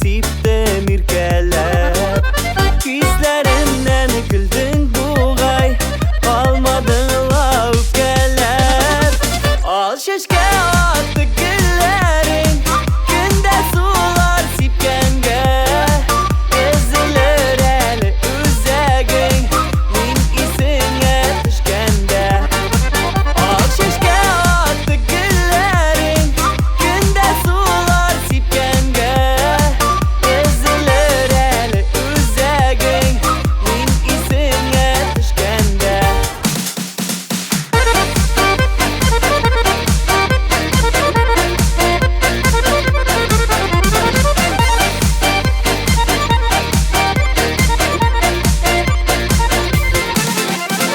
siptim irkelep. Gözlerimden güldün buğay, kalmadın la öfkelep. Al şişke attı güllerin, günde sular sipkenge. Ezilir eli üzegin, min isine düşkende. Al şişke attı güllerin, günde sular sipkenge. Ezilir eli üzegin, min isine düşkende.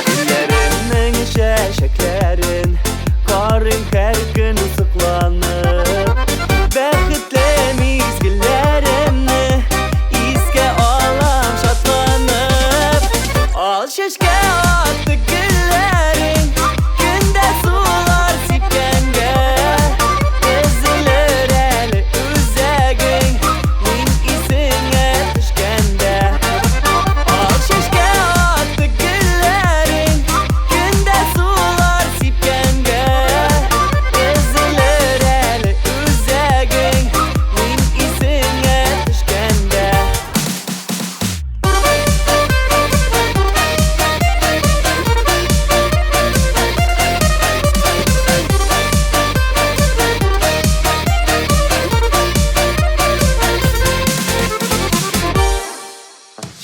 Güllerimnin şeşeklerin, karın her gün sıklanıp. Bekitli mizgillerimni iske alan şatlanıp. Al şişke attı güllerin, günde sular sipkenge. Ezilir eli üzegin, min isine düşkende. Al şişke attı güllerin, günde sular sipkenge. Ezilir eli üzegin, min isine düşkende.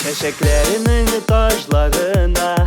Çeşeklerinin taşlarına